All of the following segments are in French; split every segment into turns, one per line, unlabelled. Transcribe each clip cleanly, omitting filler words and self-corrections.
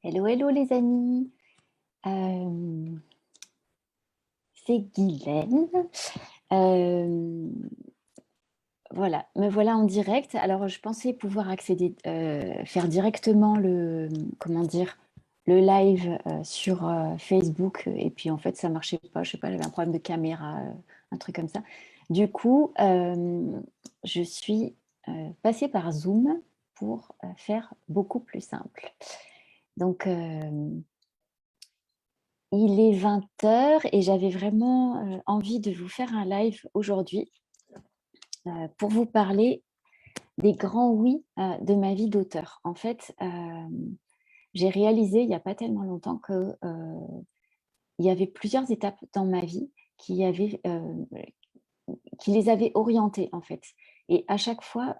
Hello, hello les amis. Euh, c'est Guylaine. Euh, voilà, me voilà en direct. Alors, je pensais pouvoir accéder, faire directement comment dire, le live sur Facebook. Et puis, en fait, ça marchait pas. Je sais pas, j'avais un problème de caméra, un truc comme ça. Du coup, je suis passée par Zoom pour faire beaucoup plus simple. Donc, il est 20 h et j'avais vraiment envie de vous faire un live aujourd'hui pour vous parler des grands oui de ma vie d'auteur. En fait, j'ai réalisé il n'y a pas tellement longtemps que il y avait plusieurs étapes dans ma vie qui les avaient orientées en fait. Et à chaque fois,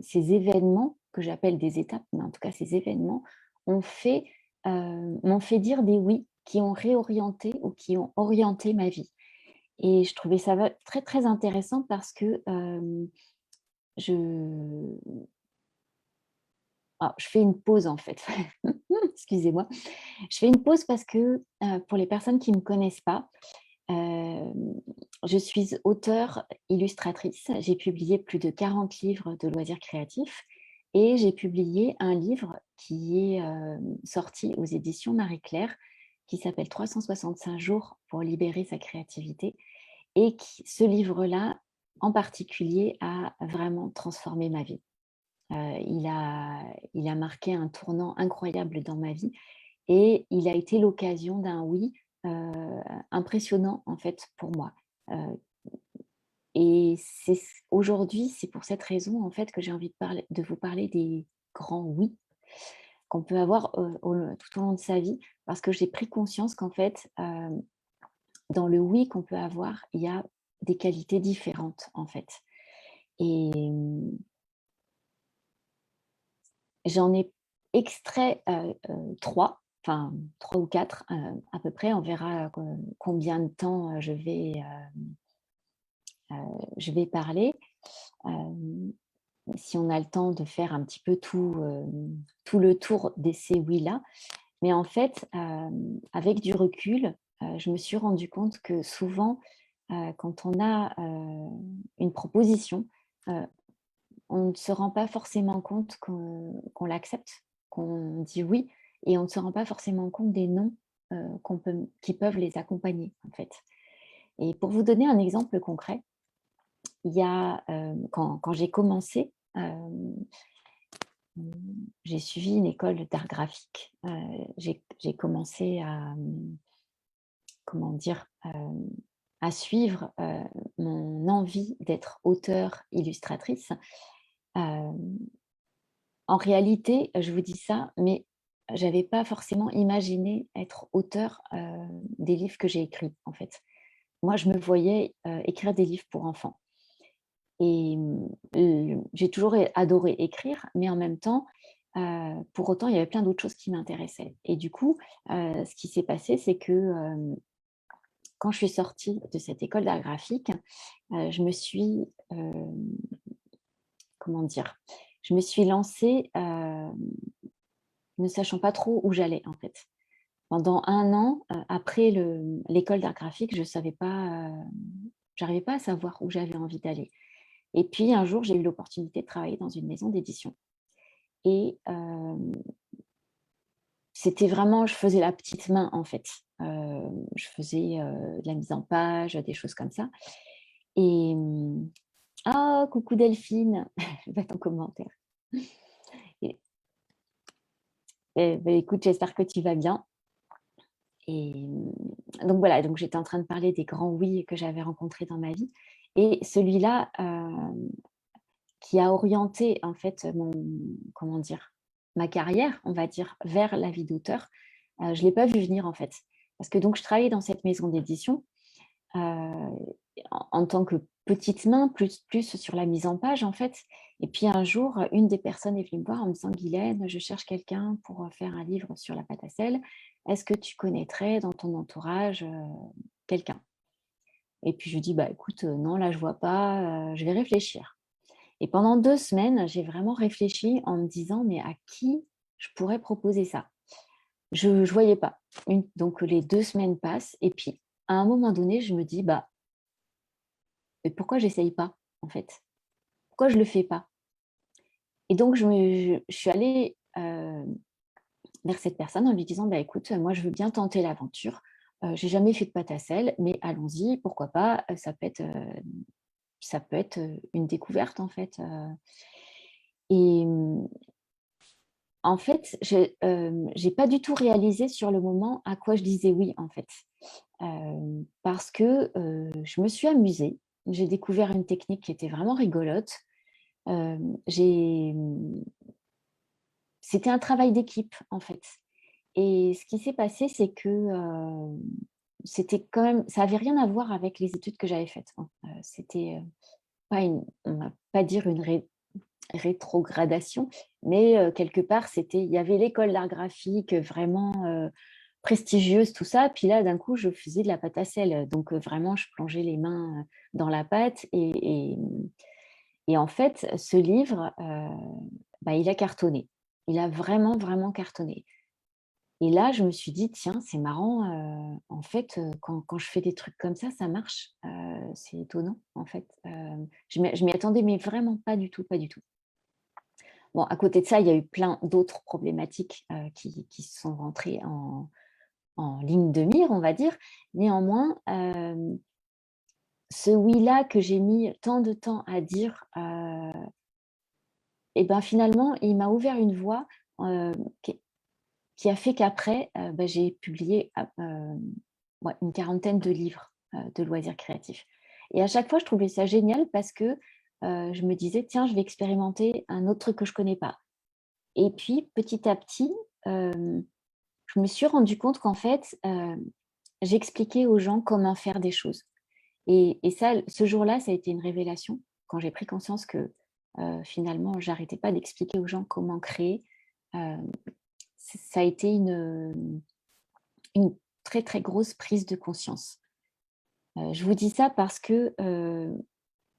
ces événements que j'appelle des étapes, mais en tout cas ces événements ont m'ont fait dire des oui qui ont réorienté ou qui ont orienté ma vie. Et je trouvais ça très, très intéressant parce que je... je fais une pause en fait. Excusez-moi. Je fais une pause parce que pour les personnes qui ne me connaissent pas, euh, je suis auteure illustratrice. J'ai publié plus de 40 livres de loisirs créatifs et j'ai publié un livre qui est sorti aux éditions Marie-Claire qui s'appelle 365 jours pour libérer sa créativité. Et ce livre-là, en particulier, a vraiment transformé ma vie. Il a marqué un tournant incroyable dans ma vie et il a été l'occasion d'un oui impressionnant en fait pour moi. Euh, et aujourd'hui, c'est pour cette raison en fait que j'ai envie de vous parler des grands oui qu'on peut avoir tout au long de sa vie, parce que j'ai pris conscience qu'en fait, dans le oui qu'on peut avoir, il y a des qualités différentes en fait. Et j'en ai extrait 3, enfin 3 ou 4 à peu près. On verra combien de temps je vais parler. Si on a le temps de faire un petit peu tout le tour de ces oui-là. Mais en fait, avec du recul, je me suis rendu compte que souvent, quand on a une proposition, euh, on ne se rend pas forcément compte qu'on l'accepte, qu'on dit oui, et on ne se rend pas forcément compte des non qui peuvent les accompagner, en fait. Et pour vous donner un exemple concret, il y a, quand j'ai commencé, j'ai suivi une école d'art graphique. J'ai commencé comment dire, à suivre mon envie d'être auteure, illustratrice. Euh, En réalité, je vous dis ça, mais j'avais pas forcément imaginé être auteur des livres que j'ai écrits, en fait. Moi, je me voyais écrire des livres pour enfants. Et j'ai toujours adoré écrire, mais en même temps, pour autant, il y avait plein d'autres choses qui m'intéressaient. Et du coup, ce qui s'est passé, c'est que quand je suis sortie de cette école d'art graphique, je me suis, comment dire, je me suis lancée ne sachant pas trop où j'allais en fait. Pendant un an, après l'école d'art graphique, je savais pas, j'arrivais pas à savoir où j'avais envie d'aller. Et puis un jour, j'ai eu l'opportunité de travailler dans une maison d'édition. Et c'était vraiment, je faisais la petite main en fait. Je faisais de la mise en page, des choses comme ça. Et ah, coucou Delphine, va ton commentaire. Et, ben, écoute, j'espère que tu vas bien. Et donc voilà, donc j'étais en train de parler des grands oui que j'avais rencontrés dans ma vie. Et celui-là qui a orienté en fait comment dire, ma carrière, on va dire, vers la vie d'auteur, je ne l'ai pas vu venir en fait. Parce que donc je travaillais dans cette maison d'édition en tant que petite main, plus sur la mise en page en fait. Et puis un jour, une des personnes est venue me voir en me disant, Guylaine, je cherche quelqu'un pour faire un livre sur la pâte à sel. Est-ce que tu connaîtrais dans ton entourage quelqu'un? Et puis je lui dis, bah écoute, non, là je vois pas, je vais réfléchir. Et pendant 2 semaines, j'ai vraiment réfléchi en me disant, mais à qui je pourrais proposer ça? je ne voyais pas. Donc les 2 semaines passent et puis à un moment donné, je me dis: «Bah, mais pourquoi j'essaye pas, en fait? Pourquoi je le fais pas?» Et donc je suis allée, vers cette personne en lui disant: «Bah, écoute, moi je veux bien tenter l'aventure. J'ai jamais fait de pâte à sel, mais allons-y, pourquoi pas? Ça peut être, une découverte, en fait», et en fait, j'ai pas du tout réalisé sur le moment à quoi je disais oui, en fait. Parce que, je me suis amusée. J'ai découvert une technique qui était vraiment rigolote. J'ai C'était un travail d'équipe, en fait, et ce qui s'est passé, c'est que, c'était quand même ça avait rien à voir avec les études que j'avais faites, hein. C'était, pas une on va pas dire une rétrogradation, mais quelque part, il y avait l'école d'art graphique, vraiment, prestigieuse, tout ça. Puis là, d'un coup, je faisais de la pâte à sel, donc vraiment, je plongeais les mains, dans la pâte et en fait, ce livre, bah, il a cartonné. Il a vraiment, vraiment cartonné et là, je me suis dit: «Tiens, c'est marrant, en fait, quand je fais des trucs comme ça marche». C'est étonnant, en fait. Je m'y attendais mais vraiment pas du tout, pas du tout. Bon, à côté de ça, il y a eu plein d'autres problématiques, qui sont rentrées en ligne de mire, on va dire. Néanmoins, ce oui-là que j'ai mis tant de temps à dire, et ben, finalement, il m'a ouvert une voie, heu, qui qui a fait qu'après, bah, j'ai publié ouais, une quarantaine de livres, de loisirs créatifs et à chaque fois, je trouvais ça génial parce que, je me disais: «Tiens, je vais expérimenter un autre truc que je connais pas» et puis petit à petit, je me suis rendu compte qu'en fait, j'expliquais aux gens comment faire des choses et ça, ce jour-là, ça a été une révélation quand j'ai pris conscience que, finalement, j'arrêtais pas d'expliquer aux gens comment créer. Hem, Ça a été une très, très grosse prise de conscience. Je vous dis ça parce que,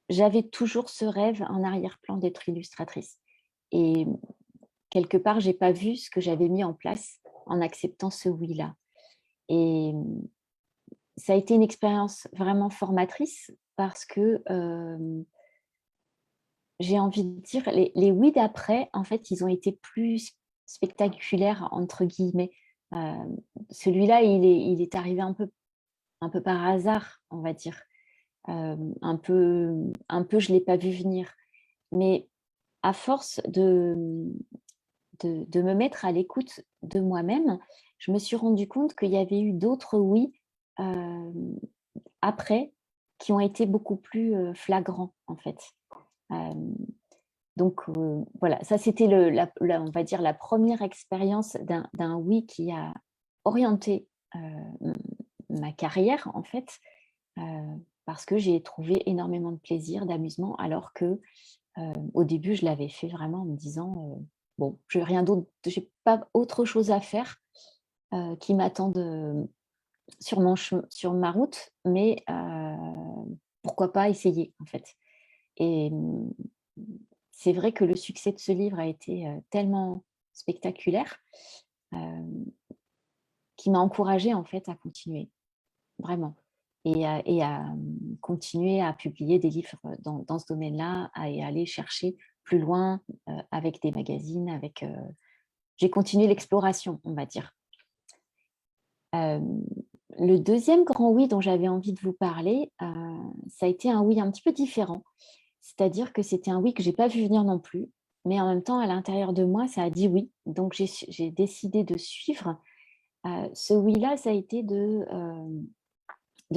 j'avais toujours ce rêve en arrière-plan d'être illustratrice et quelque part, j'ai pas vu ce que j'avais mis en place en acceptant ce oui-là et ça a été une expérience vraiment formatrice parce que, j'ai envie de dire les «oui» d'après, en fait, ils ont été plus «spectaculaires» entre guillemets. Celui-là, il est arrivé un peu par hasard, on va dire. Un peu je ne l'ai pas vu venir. Mais à force de me mettre à l'écoute de moi-même, je me suis rendu compte qu'il y avait eu d'autres «oui», hem, après, qui ont été beaucoup plus, flagrants, en fait. Hem, donc voilà, ça c'était on va dire la première expérience d'un «oui» qui a orienté, m ma carrière, en fait, heu, parce que j'ai trouvé énormément de plaisir, d'amusement, alors que, au début, je l'avais fait vraiment en me disant, «Bon, j'ai pas autre chose à faire, qui m'attendent, sur ma route, mais pourquoi pas essayer, en fait?» et c'est vrai que le succès de ce livre a été, tellement spectaculaire, hem, qui m'a encouragée, en fait, à continuer, vraiment et à continuer à publier des livres, dans ce domaine-là et à aller chercher plus loin, avec des magazines, j'ai continué l'exploration, on va dire. Hem, le deuxième grand oui dont j'avais envie de vous parler, ça a été un oui un petit peu différent. C'est-à-dire que c'était un oui que j'ai pas vu venir non plus, mais en même temps, à l'intérieur de moi, ça a dit oui. Donc j'ai décidé de suivre. Ce oui-là, ça a été de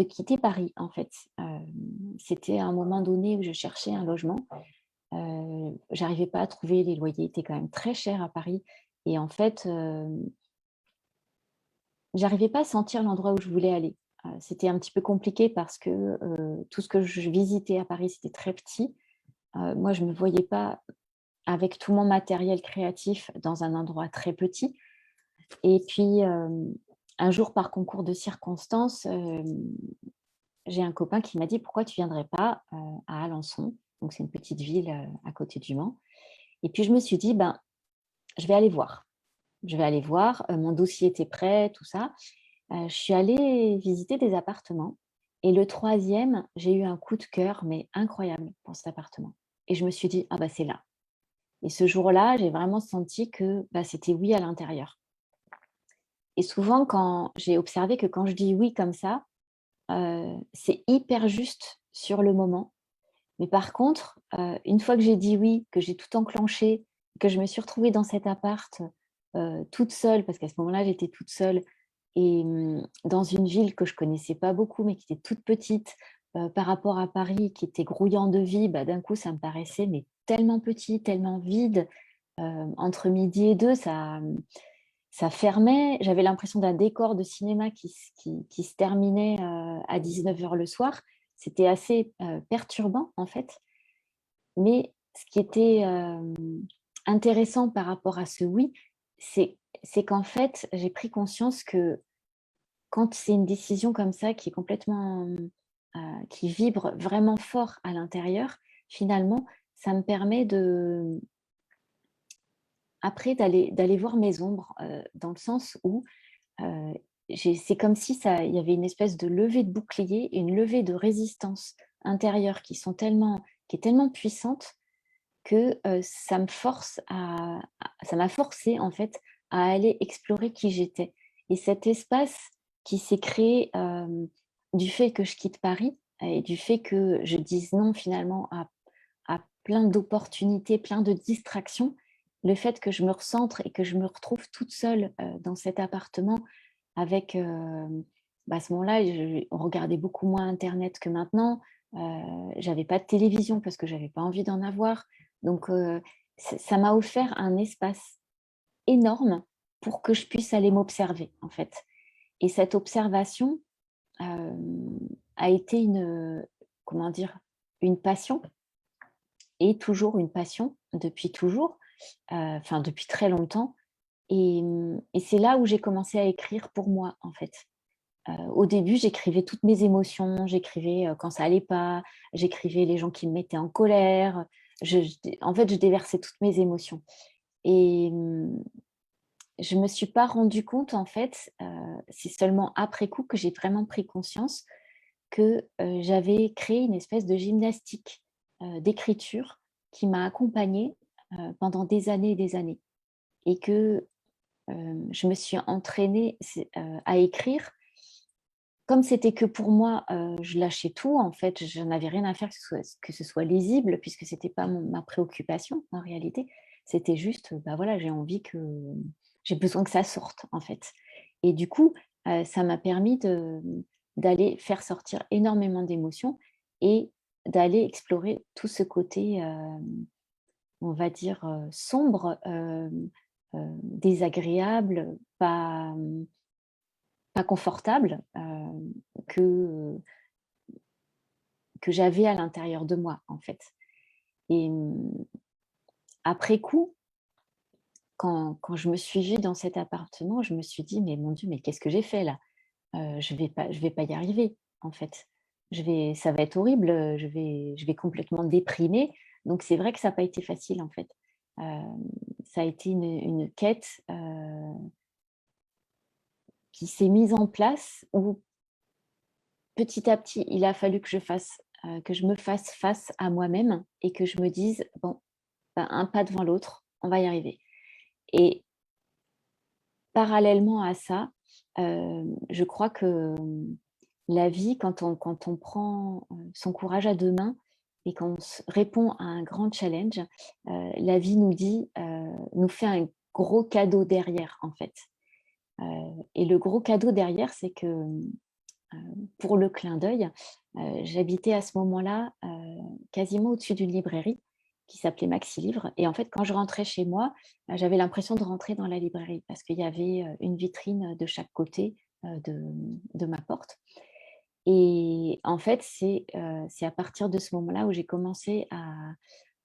quitter Paris, en fait. C'était à un moment donné où je cherchais un logement. J'arrivais pas à trouver, les loyers étaient quand même très chers à Paris et en fait, j'arrivais pas à sentir l'endroit où je voulais aller. C'était un petit peu compliqué parce que, tout ce que je visitais à Paris, c'était très petit. Moi, je me voyais pas avec tout mon matériel créatif dans un endroit très petit et puis, un jour par concours de circonstances, j'ai un copain qui m'a dit: «Pourquoi tu viendrais pas, à Alençon?» Donc c'est une petite ville, à côté du Mans et puis je me suis dit: «Ben, je vais aller voir». je vais aller voir, mon dossier était prêt, tout ça. Je suis allée visiter des appartements et le troisième, j'ai eu un coup de cœur, mais incroyable pour cet appartement et je me suis dit: «Ah bah, c'est là» et ce jour-là, j'ai vraiment senti que, bah, c'était oui à l'intérieur et souvent quand j'ai observé que quand je dis oui comme ça, c'est hyper juste sur le moment. Mais par contre, une fois que j'ai dit oui, que j'ai tout enclenché, que je me suis retrouvée dans cet appart, toute seule, parce qu'à ce moment-là, j'étais toute seule et dans une ville que je connaissais pas beaucoup, mais qui était toute petite, par rapport à Paris qui était grouillant de vie, bah, d'un coup, ça me paraissait mais tellement petit, tellement vide. Entre midi et 2, ça fermait. J'avais l'impression d'un décor de cinéma qui se terminait, à 19 heures le soir. C'était assez, perturbant, en fait. Mais ce qui était, intéressant par rapport à ce «oui», c'est qu'en fait, j'ai pris conscience que quand c'est une décision comme ça qui est complètement, qui vibre vraiment fort à l'intérieur, finalement, ça me permet de après d'aller voir mes ombres, dans le sens où, Heu, c'est comme si ça il y avait une espèce de levée de bouclier et une levée de résistance intérieure qui est tellement puissante que, ça m'a forcé en fait à aller explorer qui j'étais et cet espace qui s'est créé, du fait que je quitte Paris et du fait que je dise non finalement à plein d'opportunités, plein de distractions. Le fait que je me recentre et que je me retrouve toute seule, dans cet appartement avec, bah, à ce moment-là, on regardait beaucoup moins internet que maintenant. J'avais pas de télévision parce que j'avais pas envie d'en avoir. Donc, ça m'a offert un espace énorme pour que je puisse aller m'observer, en fait. Et cette observation, a été comment dire? Une passion et toujours une passion depuis toujours, enfin depuis très longtemps et c'est là où j'ai commencé à écrire pour moi, en fait. Au début, j'écrivais toutes mes émotions, j'écrivais, quand ça allait pas, j'écrivais les gens qui me mettaient en colère, en fait, je déversais toutes mes émotions et je me suis pas rendu compte, en fait, c'est seulement après coup que j'ai vraiment pris conscience que, j'avais créé une espèce de gymnastique, d'écriture qui m'a accompagnée, pendant des années et des années et que, je me suis entraînée à écrire comme c'était que pour moi, je lâchais tout en fait, j'en avais rien à faire que ce soit lisible puisque c'était pas ma préoccupation en réalité. C'était juste, bah, voilà, j'ai besoin que ça sorte en fait et du coup, ça m'a permis d'aller faire sortir énormément d'émotions et d'aller explorer tout ce côté, on va dire, sombre, désagréable, pas confortable, que j'avais à l'intérieur de moi, en fait et après coup, quand je me suis vue dans cet appartement, je me suis dit: «Mais mon Dieu, mais qu'est-ce que j'ai fait là? Je vais pas y arriver, en fait. Ça va être horrible, je vais complètement déprimer». Donc c'est vrai que ça a pas été facile, en fait. Ça a été une quête, qui s'est mise en place où petit à petit, il a fallu que je me fasse face à moi-même et que je me dise: «Bon, bah, un pas devant l'autre, on va y arriver» et parallèlement à ça, je crois que, la vie quand on prend, son courage à 2 mains et qu'on répond à un grand challenge, la vie nous fait un gros cadeau derrière, en fait. Et le gros cadeau derrière, c'est que, pour le clin d'œil, j'habitais à ce moment-là, quasiment au-dessus d'une librairie qui s'appelait Maxi Livre et en fait, quand je rentrais chez moi, j'avais l'impression de rentrer dans la librairie parce qu'il y avait, une vitrine de chaque côté, de ma porte et en fait, c'est à partir de ce moment-là où j'ai commencé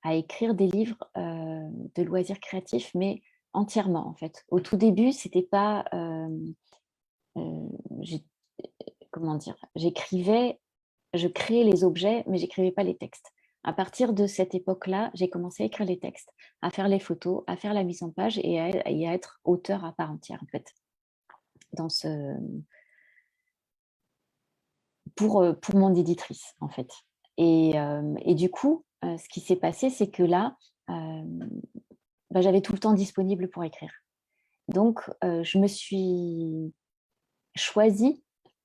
à écrire des livres, de loisirs créatifs, mais entièrement, en fait. Au tout début, c'était pas, j'ai comment dire? Je créais les objets, mais j'écrivais pas les textes. À partir de cette époque-là, j'ai commencé à écrire les textes, à faire les photos, à faire la mise en page et à être auteur à part entière, en fait, dans ce pour mon éditrice, en fait. Et du coup, ce qui s'est passé, c'est que là, hem, bah, j'avais tout le temps disponible pour écrire. Donc je me suis choisie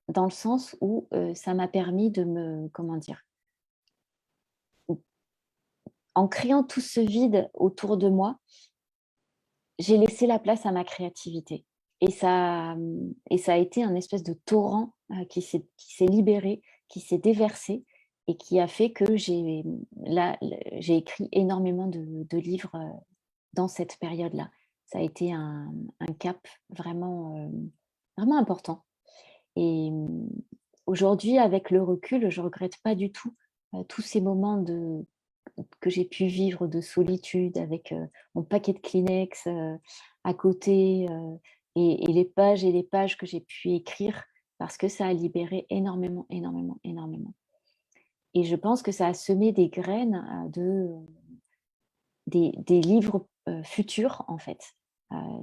dans le sens où, ça m'a permis de me comment dire? En créant tout ce vide autour de moi, j'ai laissé la place à ma créativité et ça a été un espèce de torrent, qui s'est libéré, qui s'est déversé et qui a fait que j'ai écrit énormément de livres, dans cette période-là. Ça a été un cap vraiment, vraiment important et aujourd'hui, avec le recul, je regrette pas du tout, tous ces moments que j'ai pu vivre de solitude avec, mon paquet de Kleenex, à côté, et les pages que j'ai pu écrire parce que ça a libéré énormément, énormément, énormément et je pense que ça a semé des graines, des livres, futurs en fait.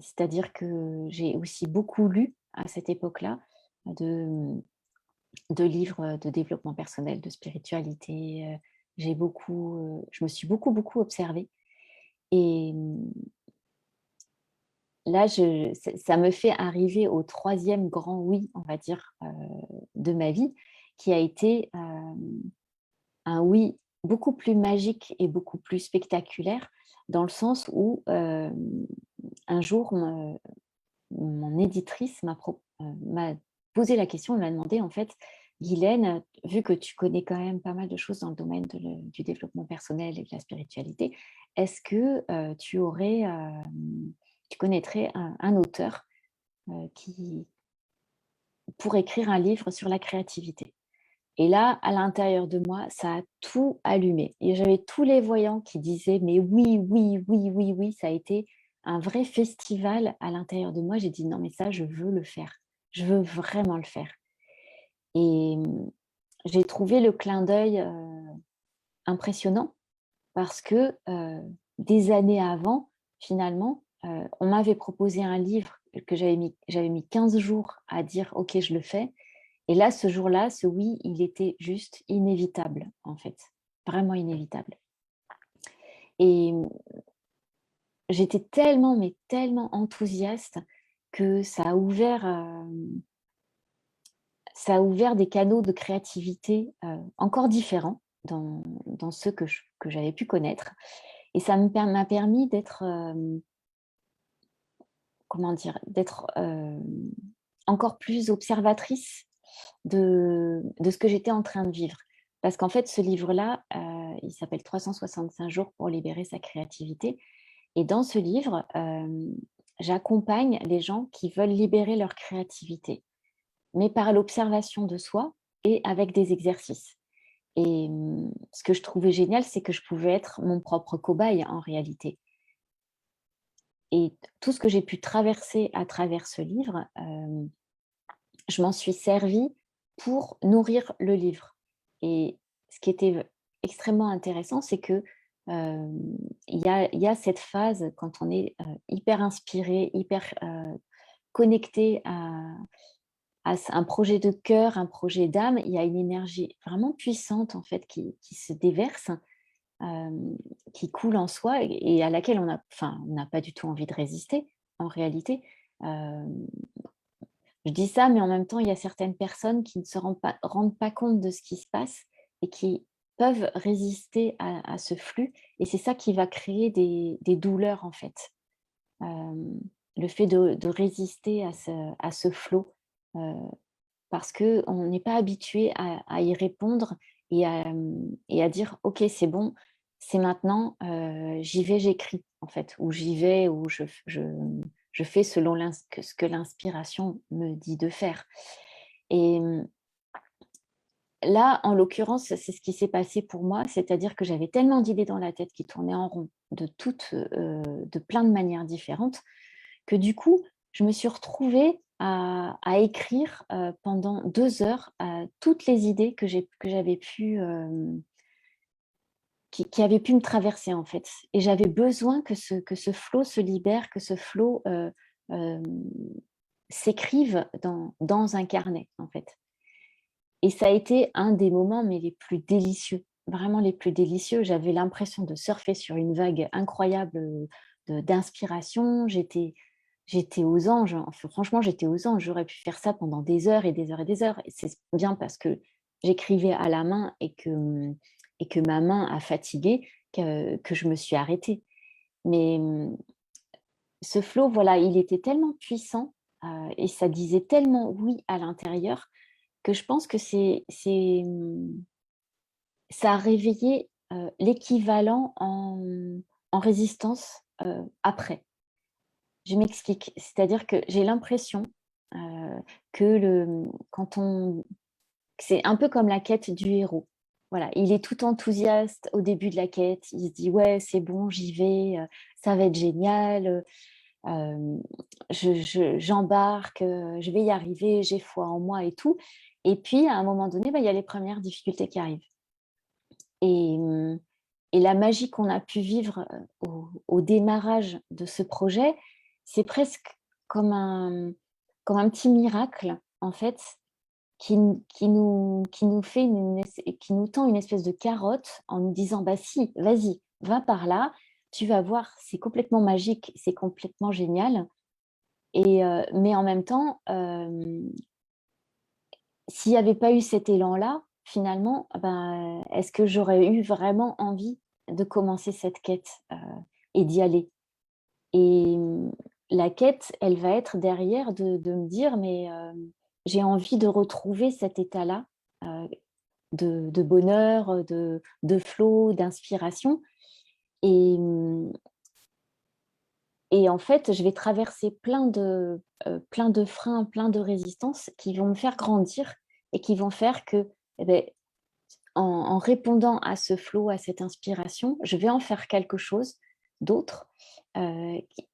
C'est-à-dire que j'ai aussi beaucoup lu à cette époque-là, de de livres, de développement personnel, de spiritualité, je me suis beaucoup, beaucoup observée et là, ça me fait arriver au troisième grand oui, on va dire, de ma vie, qui a été, un oui beaucoup plus magique et beaucoup plus spectaculaire, dans le sens où, un jour, mon éditrice m'a posé la question, elle m'a demandé en fait: «Guylaine, vu que tu connais quand même pas mal de choses dans le domaine du développement personnel et de la spiritualité, est-ce que, tu connaîtrais un auteur, qui pour écrire un livre sur la créativité?» Et là, à l'intérieur de moi, ça a tout allumé et j'avais tous les voyants qui disaient: «Mais oui, oui, oui, oui, oui». Ça a été un vrai festival à l'intérieur de moi. J'ai dit: «Non, mais ça, je veux le faire. Je veux vraiment le faire» et j'ai trouvé le clin d'œil, impressionnant parce que, des années avant, finalement, on m'avait proposé un livre que j'avais mis 15 jours à dire: «OK, je le fais» et là, ce jour-là, ce oui, il était juste inévitable, en fait, vraiment inévitable et j'étais tellement, mais tellement enthousiaste que ça a ouvert des canaux de créativité, encore différents dans ceux que j'avais pu connaître et ça m'a permis d'être, comment dire? D'être, encore plus observatrice de ce que j'étais en train de vivre. Parce qu'en fait, ce livre-là, il s'appelle «365 jours pour libérer sa créativité» et dans ce livre, j'accompagne les gens qui veulent libérer leur créativité, mais par l'observation de soi et avec des exercices et ce que je trouvais génial, c'est que je pouvais être mon propre cobaye en réalité et tout ce que j'ai pu traverser à travers ce livre, je m'en suis servie pour nourrir le livre et ce qui était extrêmement intéressant, c'est que, il y a cette phase quand on est, hyper inspiré, hyper, connecté à un projet de cœur, un projet d'âme, il y a une énergie vraiment puissante en fait qui se déverse, qui coule en soi et à laquelle on n'a pas du tout envie de résister en réalité. Hem je dis ça, mais en même temps, il y a certaines personnes qui ne se rendent pas compte de ce qui se passe et qui peuvent résister à ce flux et c'est ça qui va créer des douleurs, en fait. Hem, le fait de résister à ce flot, heu, parce qu'on n'est pas habitué à y répondre et à dire: «OK, c'est bon, c'est maintenant, j'y vais, j'écris», en fait, ou «J'y vais» ou je fais selon ce que l'inspiration me dit de faire et là, en l'occurrence, c'est ce qui s'est passé pour moi, c'est-à-dire que j'avais tellement d'idées dans la tête qui tournaient en rond de plein de manières différentes que du coup, je me suis retrouvée à écrire, pendant 2 heures, toutes les idées que j'avais pu, qui avait pu me traverser, en fait. Et j'avais besoin que ce flot se libère, que ce flot hem, s'écrive dans un carnet, en fait. Et ça a été un des moments, mais les plus délicieux, vraiment les plus délicieux. J'avais l'impression de surfer sur une vague incroyable, d'inspiration. J'étais aux anges, hein. Enfin, franchement, j'étais aux anges. J'aurais pu faire ça pendant des heures et des heures et des heures. Et c'est bien parce que j'écrivais à la main et que ma main a fatigué que je me suis arrêtée. Mais, ce flow, voilà, il était tellement puissant, et ça disait tellement «oui» à l'intérieur que je pense que ça a réveillé, l'équivalent en résistance, après. Je m'explique, c'est-à-dire que j'ai l'impression, heu, que quand on c'est un peu comme la quête du héros. Voilà, il est tout enthousiaste au début de la quête, il se dit: «Ouais, c'est bon, j'y vais, ça va être génial, j'embarque, je vais y arriver, j'ai foi en moi et tout». Et puis à un moment donné, bah, il y a les premières difficultés qui arrivent. Et et la magie qu'on a pu vivre, au démarrage de ce projet, c'est presque comme comme un petit miracle, en fait, qui nous fait qui nous tend une espèce de carotte en nous disant: «Bah si, vas-y, va par là, tu vas voir, c'est complètement magique, c'est complètement génial». Et mais en même temps, s'il n'y avait pas eu cet élan-là, finalement, ben, est-ce que j'aurais eu vraiment envie de commencer cette quête, et d'y aller? Et la quête, elle va être derrière de me dire: «Mais, j'ai envie de retrouver cet état-là, heu, de bonheur, de flow, d'inspiration». Et et en fait, je vais traverser plein de freins, plein de résistances qui vont me faire grandir et qui vont faire que, eh beh, en répondant à ce flow, à cette inspiration, je vais en faire quelque chose d'autre,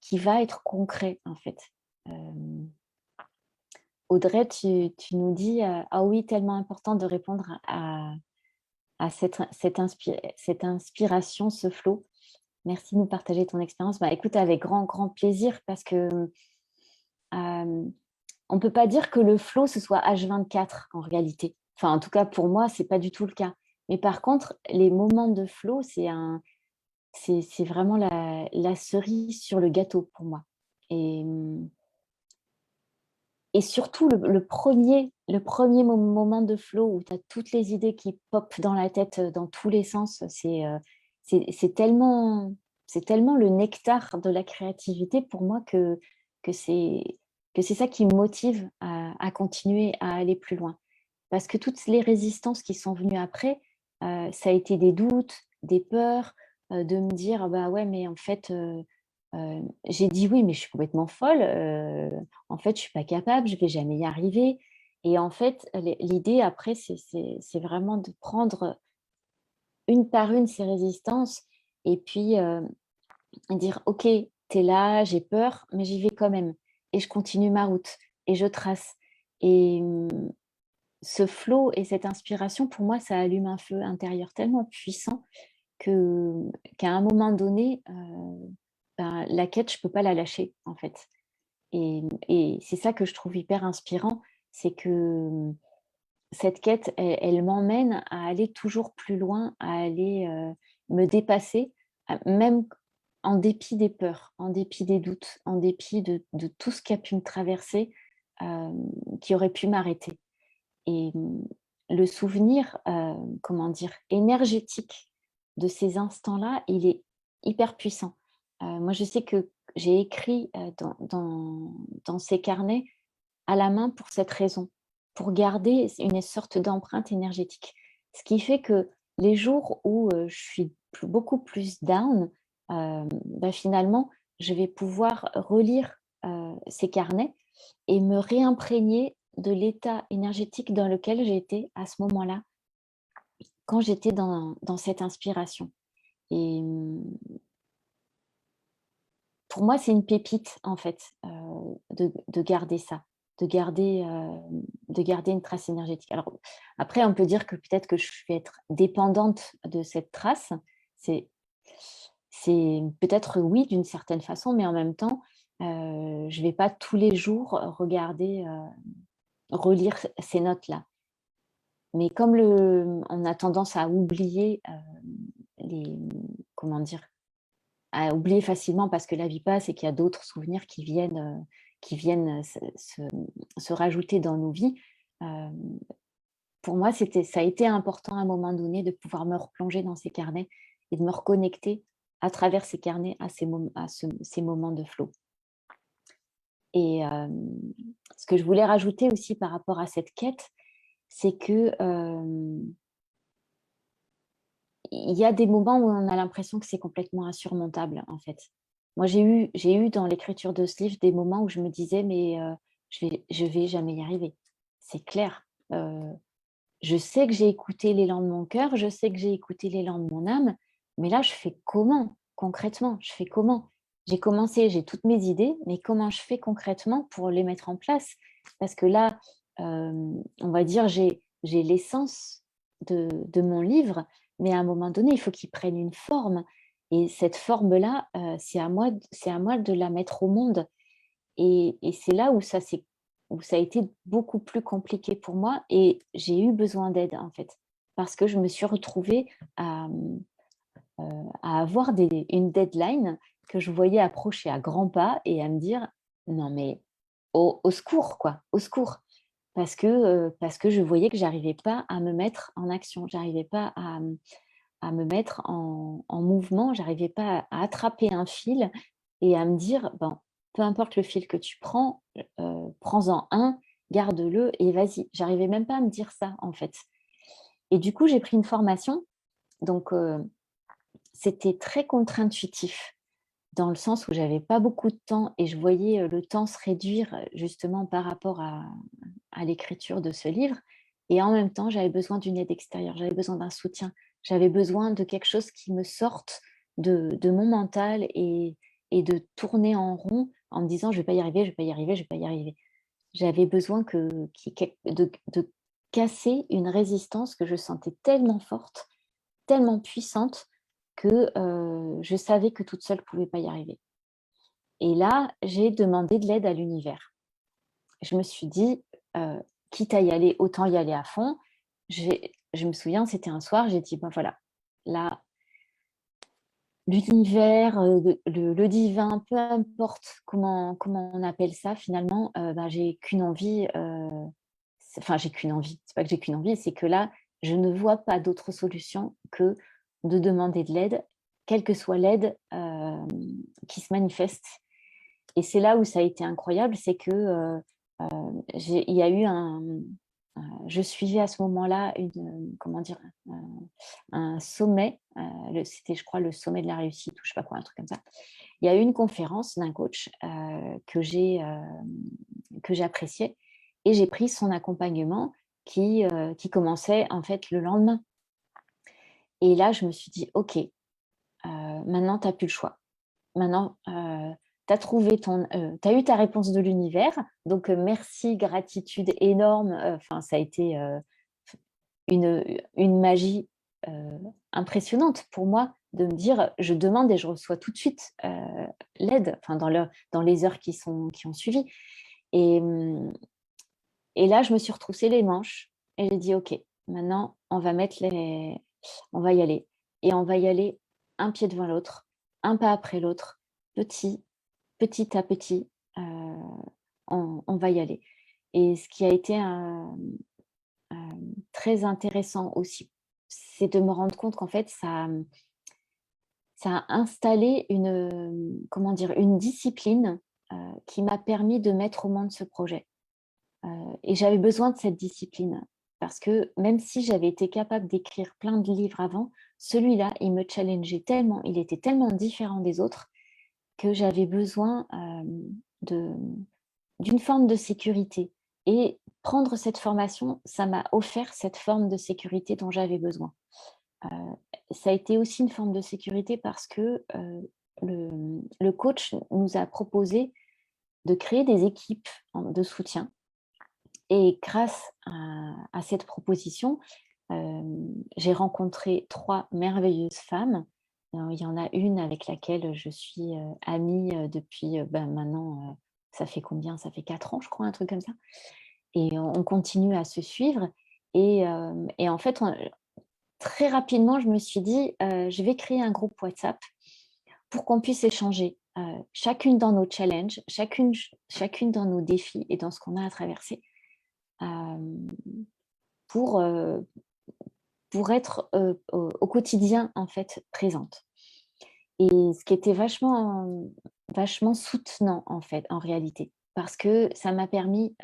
qui va être concret, en fait. Hem, Audrey, tu nous dis, «Ah oui, tellement important de répondre à cette inspiration, ce flow». Merci de nous partager ton expérience. Bah, écoute, avec grand, grand plaisir parce que, hem, on peut pas dire que le flow, ce soit H24 en réalité. Enfin, en tout cas, pour moi, c'est pas du tout le cas. Mais par contre, les moments de flow, c'est vraiment la cerise sur le gâteau pour moi. Et et surtout le 1er moment de flow où tu as toutes les idées qui popent dans la tête, dans tous les sens, c'est c'est tellement le nectar de la créativité pour moi que c'est que c'est ça qui me motive à continuer à aller plus loin. Parce que toutes les résistances qui sont venues après, ça a été des doutes, des peurs, de me dire: «Bah, ouais, mais en fait, j'ai dit oui, mais je suis complètement folle, en fait, je suis pas capable, je vais jamais y arriver». Et en fait, l'idée après, c'est vraiment de prendre une par une ces résistances et puis, dire: «OK, tu es là, j'ai peur, mais j'y vais quand même et je continue ma route et je trace». Et ce flow et cette inspiration, pour moi, ça allume un feu intérieur tellement puissant que qu'à un moment donné, ben, la quête, je peux pas la lâcher, en fait. Et c'est ça que je trouve hyper inspirant, c'est que, cette quête, elle m'emmène à aller toujours plus loin, à aller, me dépasser, même en dépit des peurs, en dépit des doutes, en dépit de tout ce qui a pu me traverser, qui aurait pu m'arrêter. Et le souvenir, comment dire? Énergétique de ces instants-là, il est hyper puissant. Moi, je sais que j'ai écrit, dans ces carnets à la main pour cette raison, pour garder une sorte d'empreinte énergétique. Ce qui fait que les jours où, je suis beaucoup plus down, bah, finalement, je vais pouvoir relire, ces carnets et me réimprégner de l'état énergétique dans lequel j'étais à ce moment-là, quand j'étais dans cette inspiration. Et pour moi, c'est une pépite, en fait, de garder ça, de garder une trace énergétique. Alors après, on peut dire que peut-être que je vais être dépendante de cette trace, C'est c'est peut-être oui, d'une certaine façon, mais en même temps, je vais pas tous les jours regarder, relire ces notes-là. Mais comme on a tendance à oublier, les comment dire? À oublier facilement parce que la vie passe et qu'il y a d'autres souvenirs qui viennent, se rajouter dans nos vies. Hem, pour moi, ça a été important à un moment donné de pouvoir me replonger dans ces carnets et de me reconnecter à travers ces carnets à ces moments de flow. Et ce que je voulais rajouter aussi par rapport à cette quête, c'est que, il y a des moments où on a l'impression que c'est complètement insurmontable, en fait. Moi, j'ai eu dans l'écriture de ce livre des moments où je me disais: «Mais, je vais jamais y arriver». C'est clair. Je sais que j'ai écouté l'élan de mon cœur, je sais que j'ai écouté l'élan de mon âme, mais là, je fais comment concrètement? Je fais comment? J'ai commencé, j'ai toutes mes idées, mais comment je fais concrètement pour les mettre en place? Parce que là, on va dire, j'ai l'essence de mon livre, mais à un moment donné, il faut qu'il prenne une forme et cette forme-là, c'est à moi de la mettre au monde et c'est là où ça a été beaucoup plus compliqué pour moi et j'ai eu besoin d'aide, en fait. Parce que je me suis retrouvée à avoir une deadline que je voyais approcher à grands pas et à me dire: «Non mais au secours quoi, au secours!» parce que je voyais que j'arrivais pas à me mettre en action. J'arrivais pas à me mettre en mouvement, j'arrivais pas à attraper un fil et à me dire: «Ben, peu importe le fil que tu prends, prends-en un, garde-le et vas-y». J'arrivais même pas à me dire ça, en fait. Et du coup, j'ai pris une formation, donc c'était très contre-intuitif, dans le sens où j'avais pas beaucoup de temps et je voyais, le temps se réduire, justement par rapport à l'écriture de ce livre et en même temps, j'avais besoin d'une aide extérieure, j'avais besoin d'un soutien. J'avais besoin de quelque chose qui me sorte de mon mental et de tourner en rond en me disant: «Je vais pas y arriver, je vais pas y arriver, je vais pas y arriver». J'avais besoin que qu'il y ait de casser une résistance que je sentais tellement forte, tellement puissante que, je savais que toute seule, je pouvais pas y arriver. Et là, j'ai demandé de l'aide à l'univers. Je me suis dit, quitte à y aller, autant y aller à fond. Je me souviens, c'était un soir, j'ai dit: «Ben voilà, là, l'univers, le divin, peu importe comment on appelle ça finalement, ben, j'ai qu'une envie, enfin j'ai qu'une envie, c'est pas que j'ai qu'une envie, c'est que là, je ne vois pas d'autre solution que de demander de l'aide, quelle que soit l'aide, qui se manifeste». Et c'est là où ça a été incroyable, c'est que, il y a eu je suivais à ce moment-là comment dire? Heu, un sommet, c'était je crois le sommet de la réussite ou je sais pas quoi, un truc comme ça. Il y a eu une conférence d'un coach, que j'ai apprécié et j'ai pris son accompagnement qui commençait en fait le lendemain. Et là, je me suis dit: «OK, maintenant tu as plus le choix. Maintenant, tu as trouvé tu as eu ta réponse de l'univers, donc merci, gratitude énorme», enfin ça a été, une magie, impressionnante pour moi de me dire: «Je demande et je reçois tout de suite, l'aide», enfin dans les heures qui ont suivi et et là, je me suis retroussé les manches et j'ai dit: «OK, maintenant on va y aller et on va y aller un pied devant l'autre, un pas après l'autre, petit, petit à petit, heu, on va y aller». Et ce qui a été, très intéressant aussi, c'est de me rendre compte qu'en fait ça a installé comment dire? Une discipline, qui m'a permis de mettre au monde ce projet. Et j'avais besoin de cette discipline parce que même si j'avais été capable d'écrire plein de livres avant, celui-là, il me challengeait tellement, il était tellement différent des autres que j'avais besoin, de d'une forme de sécurité et prendre cette formation, ça m'a offert cette forme de sécurité dont j'avais besoin. Heu, ça a été aussi une forme de sécurité parce que, le coach nous a proposé de créer des équipes de soutien et grâce à cette proposition, j'ai rencontré 3 merveilleuses femmes, Il y en a une avec laquelle je suis, amie, depuis, maintenant, ça fait combien? Ça fait 4 ans, je crois, un truc comme ça et on continue à se suivre et en fait, très rapidement, je me suis dit: «Je vais créer un groupe WhatsApp pour qu'on puisse échanger, chacune dans nos challenges, chacune dans nos défis et dans ce qu'on a à traverser, hem, pour, pour être, au quotidien, en fait, présente». Et ce qui était vachement soutenant, en fait, en réalité. Parce que ça m'a permis,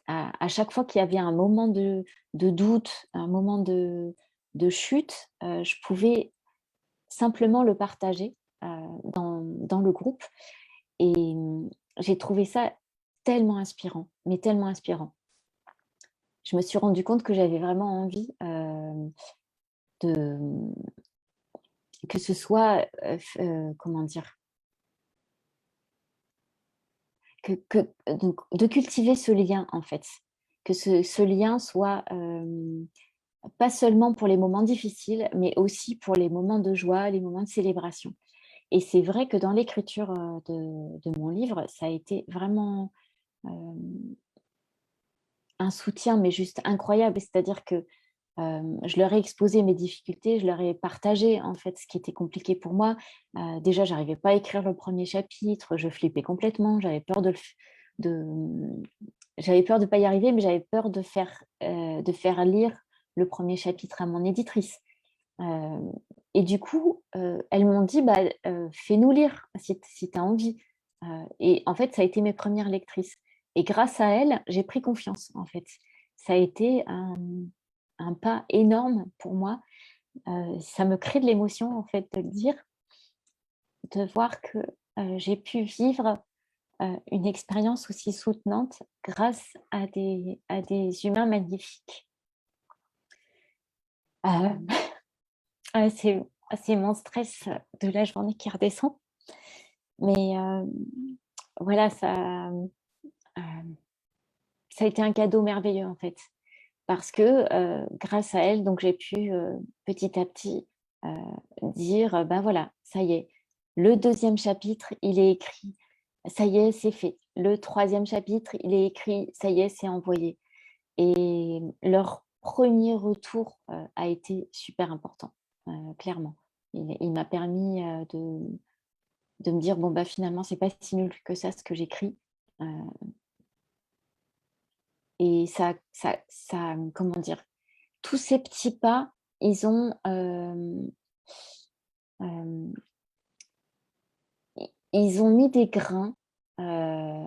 à chaque fois qu'il y avait un moment de doute, un moment de chute, je pouvais simplement le partager, dans le groupe et j'ai trouvé ça tellement inspirant, mais tellement inspirant. Je me suis rendu compte que j'avais vraiment envie, de que ce soit, comment dire? Donc de cultiver ce lien, en fait. Que ce lien soit, pas seulement pour les moments difficiles, mais aussi pour les moments de joie, les moments de célébration. Et c'est vrai que dans l'écriture, de mon livre, ça a été vraiment, hem, un soutien, mais juste incroyable. C'est-à-dire que, je leur ai exposé mes difficultés, je leur ai partagé, en fait, ce qui était compliqué pour moi. Déjà, j'arrivais pas à écrire le premier chapitre, je flippais complètement, j'avais peur de, j'avais peur de pas y arriver, mais j'avais peur de faire lire le premier chapitre à mon éditrice. Hem et du coup, elles m'ont dit: «Bah, fais-nous lire si tu as envie». Et en fait, ça a été mes premières lectrices et grâce à elles, j'ai pris confiance, en fait. Ça a été un pas énorme pour moi, ça me crée de l'émotion, en fait, de le dire, de voir que, j'ai pu vivre, une expérience aussi soutenante grâce à des humains magnifiques. Heu, c'est mon stress de la journée qui redescend, mais voilà, ça a été un cadeau merveilleux, en fait, parce que, grâce à elle, donc j'ai pu, petit à petit, heu, dire, «Ben, voilà, ça y est, le deuxième chapitre, il est écrit. Ça y est, c'est fait. Le troisième chapitre, il est écrit. Ça y est, c'est envoyé». Et leur premier retour, a été super important, clairement. Il m'a permis, de me dire: «Bon, bah, finalement, c'est pas si nul que ça, ce que j'écris». Heu et comment dire? Tous ces petits pas, ils ont, hem, ils ont mis des grains, heu,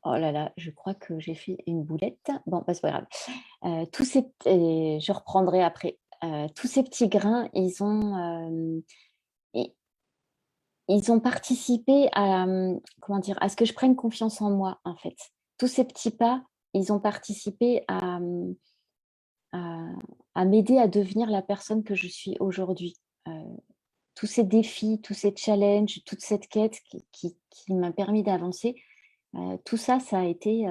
oh là là, je crois que j'ai fait une boulette. Bon, bah, c'est pas grave. Tous ces et je reprendrai après. Tous ces petits grains, i ils ont participé à, comment dire? À ce que je prenne confiance en moi, en fait. Tous ces petits pas, ils ont participé à à m'aider à devenir la personne que je suis aujourd'hui. Heu, Tous ces défis, tous ces challenges, toute cette quête qui m'a permis d'avancer, tout ça, ça a été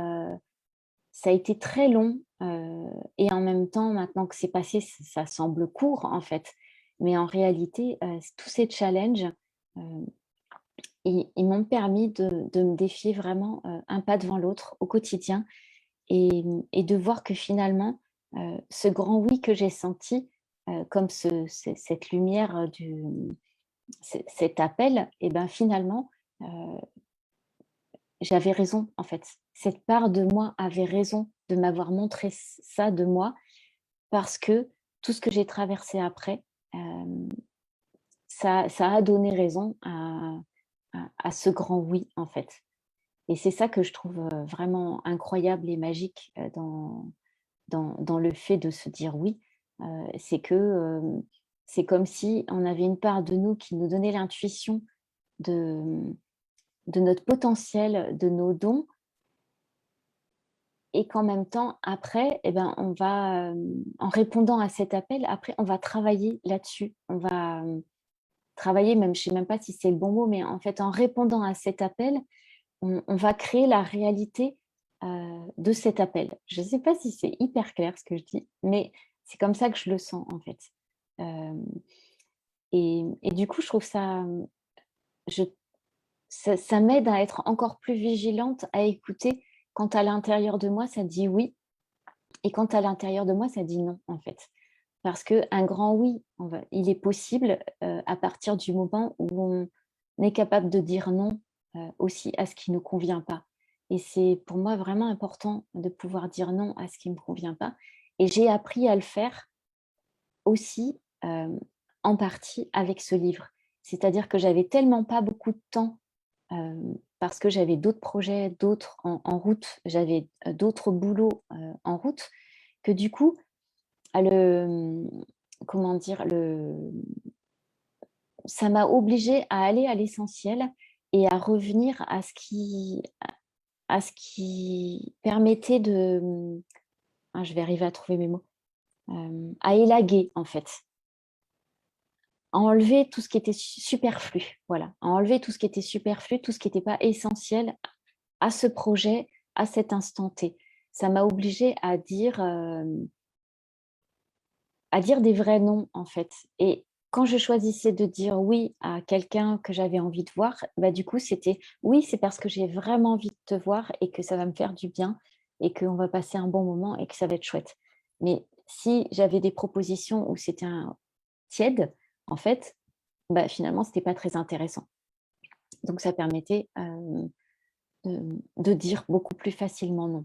très long, et en même temps, maintenant que c'est passé, ça semble court, en fait. Mais en réalité, tous ces challenges, heu, ils m'ont permis de me défier vraiment, un pas devant l'autre au quotidien et de voir que finalement, ce grand oui que j'ai senti, comme cette lumière, cet appel et ben, finalement, heu, j'avais raison, en fait. Cette part de moi avait raison de m'avoir montré ça de moi parce que tout ce que j'ai traversé après, hem, ça a donné raison à ce grand oui, en fait. Et c'est ça que je trouve, vraiment incroyable et magique, dans le fait de se dire oui, c'est que, c'est comme si on avait une part de nous qui nous donnait l'intuition de, de notre potentiel, de nos dons et qu'en même temps après et ben, on va, en répondant à cet appel, après on va travailler là-dessus. On va, travailler même, je sais même pas si c'est le bon mot, mais en fait en répondant à cet appel, on va créer la réalité, de cet appel. Je ne sais pas si c'est hyper clair ce que je dis, mais C'est comme ça que je le sens, en fait. Hem et du coup, je trouve ça, je ça m'aide à être encore plus vigilante, à écouter quand à l'intérieur de moi, ça dit «oui» et quand à l'intérieur de moi, ça dit «non», en fait. Parce qu'un grand «oui», il est possible, à partir du moment où on est capable de dire «non», aussi à ce qui ne nous convient pas. Et c'est pour moi vraiment important de pouvoir dire «non» à ce qui ne me convient pas, et j'ai appris à le faire aussi, en partie avec ce livre. C'est-à-dire que j'avais tellement pas beaucoup de temps, parce que j'avais d'autres projets, d'autres en route, j'avais, d'autres boulots, en route, que du coup, le, comment dire? Ça m'a obligée à aller à l'essentiel et à revenir à ce qui permettait de, je vais arriver à trouver mes mots, à élaguer en fait. À enlever tout ce qui était superflu, voilà. À enlever tout ce qui était superflu, tout ce qui n'était pas essentiel à ce projet, à cet instant T. Ça m'a obligée à dire des vrais non, en fait. Et quand je choisissais de dire oui à quelqu'un que j'avais envie de voir, bah, du coup, c'était: «Oui, c'est parce que j'ai vraiment envie de te voir et que ça va me faire du bien et qu'on va passer un bon moment et que ça va être chouette». Mais si j'avais des propositions où c'était un tiède, en fait, bah, finalement, c'était pas très intéressant. Donc ça permettait, de dire beaucoup plus facilement non.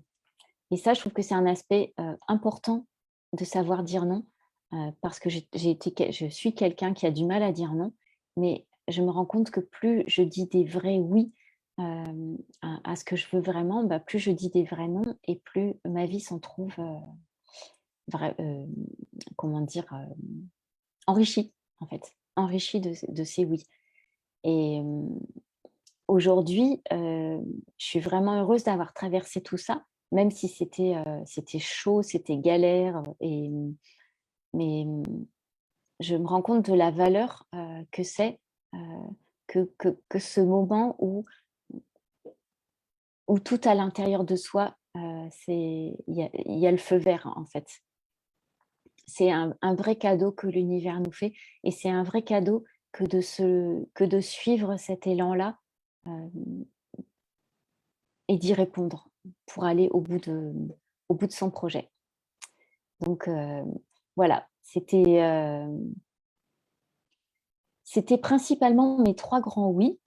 Et ça, je trouve que c'est un aspect, important de savoir dire non, parce que je suis quelqu'un qui a du mal à dire non, mais je me rends compte que plus je dis des vrais oui, à ce que je veux vraiment, bah, plus je dis des vrais non et plus ma vie s'en trouve, vrai comment dire? Enrichie, en fait, enrichie de ces oui. Et aujourd'hui, je suis vraiment heureuse d'avoir traversé tout ça, même si c'était chaud, c'était galère, mais je me rends compte de la valeur, que c'est, heu, que ce moment où tout à l'intérieur de soi, il y a le feu vert, en fait. C'est un vrai cadeau que l'univers nous fait, et c'est un vrai cadeau que de suivre cet élan-là, hem et d'y répondre pour aller au bout de son projet. Donc voilà, c'était principalement mes 3 grands «oui»,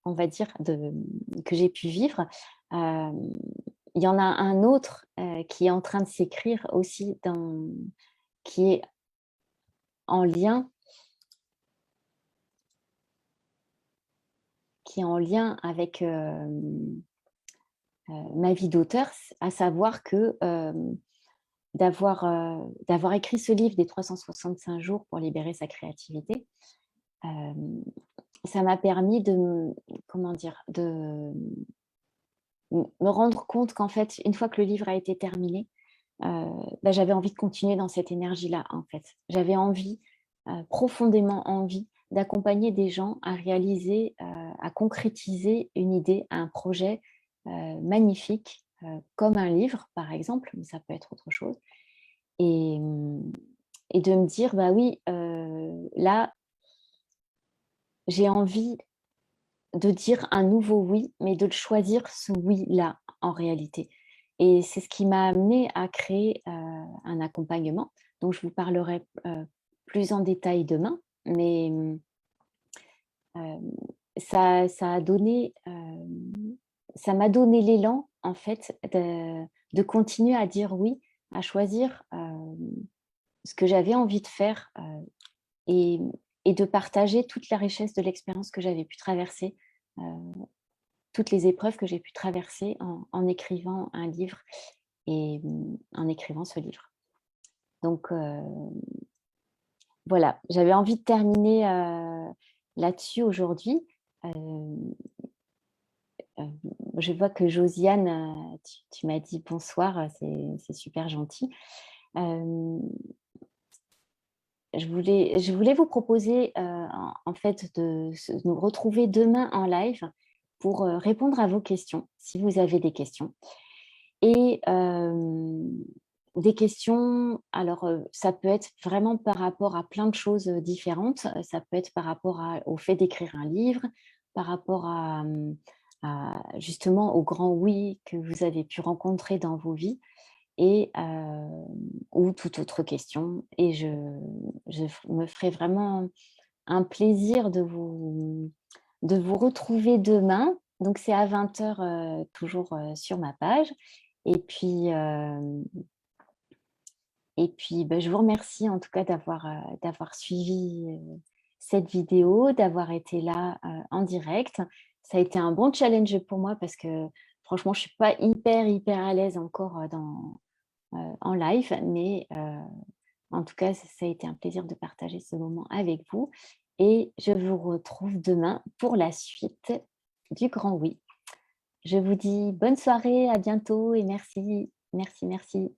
on va dire, que j'ai pu vivre. Hem, il y en a un autre, qui est en train de s'écrire aussi, qui est en lien avec, ma vie d'auteur, à savoir que, d'avoir écrit ce livre des 365 jours pour libérer sa créativité, hem, ça m'a permis comment dire? De me rendre compte qu'en fait, une fois que le livre a été terminé, bah, j'avais envie de continuer dans cette énergie-là, en fait. J'avais envie, profondément envie d'accompagner des gens à réaliser, à concrétiser une idée, un projet, magnifique, comme un livre, par exemple, mais ça peut être autre chose. Et et de me dire: «Bah oui, là, j'ai envie de dire un nouveau oui, mais de le choisir ce oui-là, en réalité». Et c'est ce qui m'a amenée à créer, un accompagnement dont je vous parlerai, plus en détail demain. Mais, ça a donné, ça m'a donné l'élan, en fait, de continuer à dire oui, à choisir, ce que j'avais envie de faire, et de partager toute la richesse de l'expérience que j'avais pu traverser, heu, toutes les épreuves que j'ai pu traverser en écrivant un livre et en écrivant ce livre. Donc voilà, j'avais envie de terminer, là-dessus aujourd'hui. Hem, heu, je vois que Josiane, tu m'as dit bonsoir, c'est super gentil. Hem, je voulais vous proposer, en fait, de nous retrouver demain en live pour, répondre à vos questions, si vous avez des questions. Et des questions, alors, ça peut être vraiment par rapport à plein de choses, différentes. Ça peut être par rapport au fait d'écrire un livre, par rapport justement au grand oui que vous avez pu rencontrer dans vos vies et ou toute autre question et me ferai vraiment un plaisir de vous retrouver demain. Donc c'est à 20h, toujours, sur ma page et puis, bah, je vous remercie en tout cas d'avoir suivi, cette vidéo, d'avoir été là, en direct. Ça a été un bon challenge pour moi parce que franchement, je suis pas hyper à l'aise encore, en live, mais en tout cas, ça a été un plaisir de partager ce moment avec vous et je vous retrouve demain pour la suite du grand oui. Je vous dis bonne soirée, à bientôt et merci. Merci, merci.